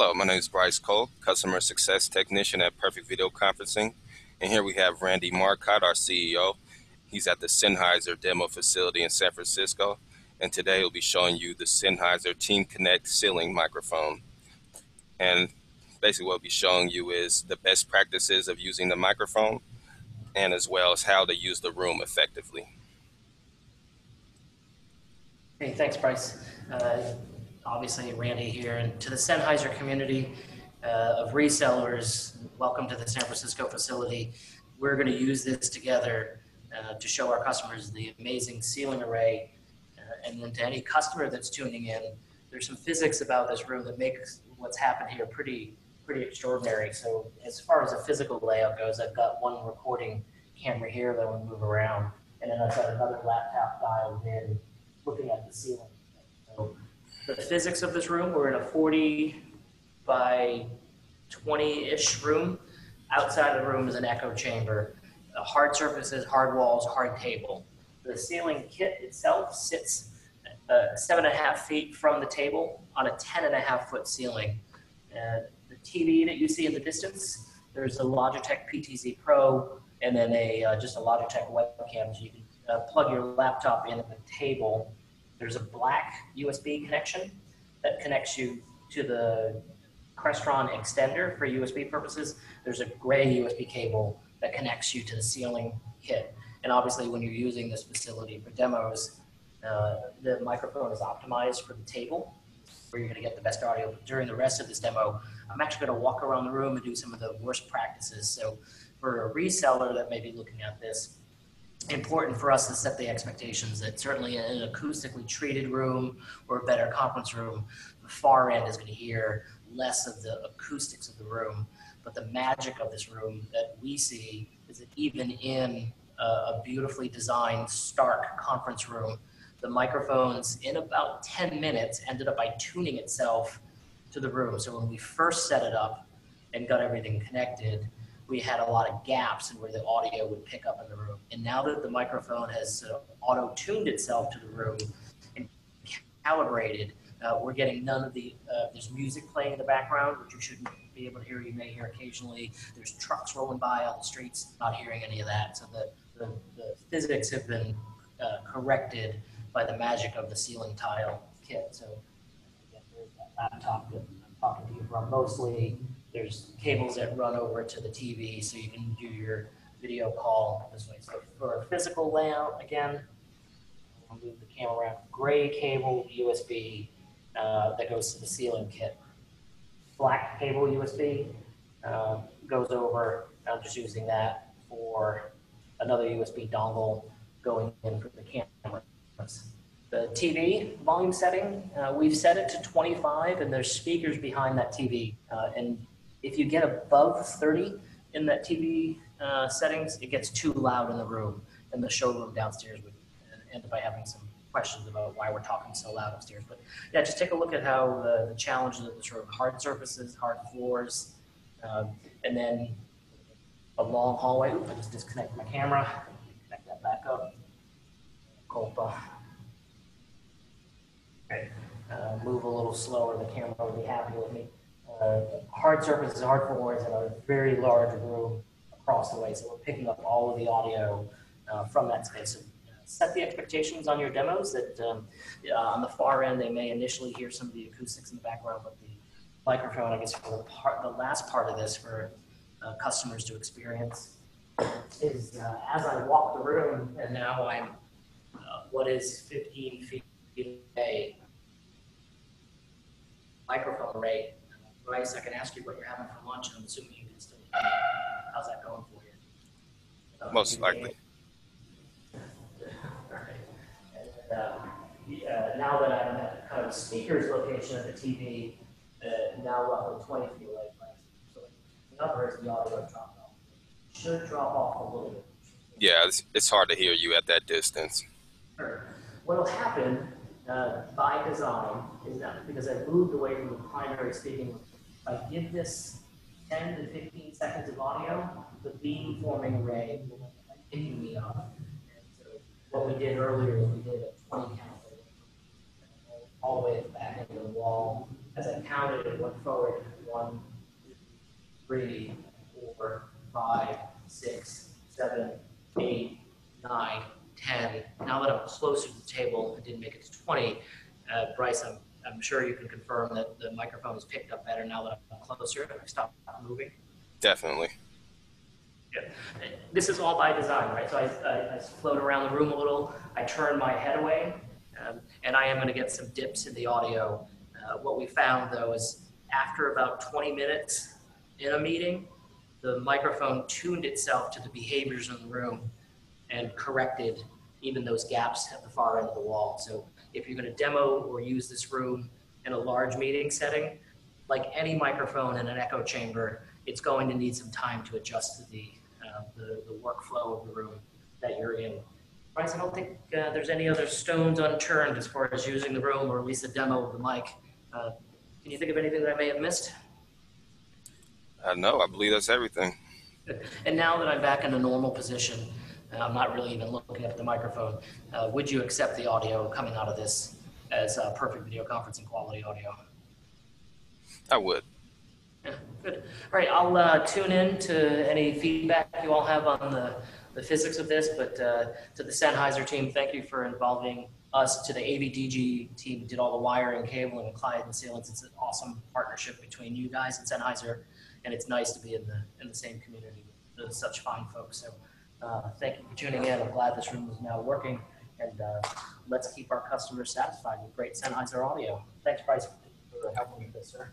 Hello, my name is Bryce Cole, Customer Success Technician at Perfect Video Conferencing. And here we have Randy Marcotte, our CEO. He's at the Sennheiser demo facility in San Francisco. And today he'll be showing you the Sennheiser Team Connect ceiling microphone. And basically what we'll be showing you is the best practices of using the microphone and as well as how to use the room effectively. Hey, thanks, Bryce. Obviously, Randy here, and to the Sennheiser community of resellers, welcome to the San Francisco facility. We're going to use this together to show our customers the amazing ceiling array, and then to any customer that's tuning in, there's some physics about this room that makes what's happened here pretty extraordinary. So as far as the physical layout goes, I've got one recording camera here that will move around, and then I've got another laptop dialed in looking at the ceiling. So the physics of this room, we're in a 40 by 20-ish room. Outside of the room is an echo chamber. Hard surfaces, hard walls, hard table. The ceiling kit itself sits 7.5 feet from the table on a 10.5-foot ceiling. The TV that you see in the distance, there's a Logitech PTZ Pro and then just a Logitech webcam, so you can plug your laptop into the table. There's a black USB connection that connecks you to the Crestron extender for USB purposes. There's a gray USB cable that connects you to the ceiling kit. And obviously when you're using this facility for demos, the microphone is optimized for the table where you're gonna get the best audio. But during the rest of this demo, I'm actually gonna walk around the room and do some of the worst practices. So for a reseller that may be looking at this, important for us to set the expectations that certainly in an acoustically treated room or a better conference room, the far end is going to hear less of the acoustics of the room. But the magic of this room that we see is that even in a beautifully designed, stark conference room, the microphones in about 10 minutes ended up by tuning itself to the room. So when we first set it up and got everything connected, we had a lot of gaps in where the audio would pick up in the room. And now that the microphone has auto-tuned itself to the room and calibrated, we're getting none of the, there's music playing in the background, which you shouldn't be able to hear. You may hear occasionally. There's trucks rolling by on the streets, not hearing any of that. So the physics have been corrected by the magic of the ceiling tile kit. So again, there's that laptop that I'm talking to you from. Mostly there's cables that run over to the TV so you can do your video call this way. So for a physical layout, again, I'll move the camera around. Gray cable USB that goes to the ceiling kit. Black cable USB goes over. I'm just using that for another USB dongle going in for the camera. The TV volume setting, we've set it to 25 and there's speakers behind that TV. And if you get above 30 in that TV settings, it gets too loud in the room, and the showroom downstairs would end up by having some questions about why we're talking so loud upstairs. But yeah, just take a look at how the challenges of this room: hard surfaces, hard floors, and then a long hallway. Oops, I just disconnected my camera. Connect that back up. Culpa. Okay. Move a little slower. The camera will be happy with me. Hard surfaces, hard floors, and a very large room across the way. So we're picking up all of the audio from that space. So set the expectations on your demos that on the far end, they may initially hear some of the acoustics in the background, but the microphone, I guess, for the last part of this for customers to experience is as I walk the room, and now I'm what is 15 feet away, microphone array. Bryce, I can ask you what you're having for lunch, and I'm assuming you can still eat. How's that going for you? Most likely. All right. And, now that I'm at kind of speaker's location at the TV, now roughly 20 feet away, so in other words, the audio dropped off. Should drop off a little bit. Yeah, it's hard to hear you at that distance. Sure. What will happen by design is that because I moved away from the primary speaking, if I give this 10 to 15 seconds of audio, the beam forming array will end up picking me up. And so what we did earlier is we did a 20 count all the way back into the wall, as I counted and went forward, 1, 2, 3, 4, 5, 6, 7, 8, 9, 10. Now that I'm closer to the table, I didn't make it to 20. Bryce, I'm sure you can confirm that the microphone is picked up better now that I'm closer. I stopped moving. Definitely. Yeah. This is all by design, right? So I float around the room a little. I turn my head away, and I am going to get some dips in the audio. What we found, though, is after about 20 minutes in a meeting, the microphone tuned itself to the behaviors in the room and corrected even those gaps at the far end of the wall. So if you're going to demo or use this room in a large meeting setting, like any microphone in an echo chamber, it's going to need some time to adjust to the workflow of the room that you're in. Bryce, I don't think there's any other stones unturned as far as using the room, or at least a demo of the mic. Can you think of anything that I may have missed? No, I believe that's everything. Good. And now that I'm back in a normal position, I'm not really even looking at the microphone, would you accept the audio coming out of this as perfect video conferencing quality audio? I would. Yeah, good. All right, I'll tune in to any feedback you all have on the physics of this, but to the Sennheiser team, thank you for involving us. To the AVDG team who did all the wiring, cabling, and client and sealants. It's an awesome partnership between you guys and Sennheiser, and it's nice to be in the same community with such fine folks. So thank you for tuning in. I'm glad this room is now working, and let's keep our customers satisfied with great Sennheiser audio. Thanks, Bryce, for helping with this, sir.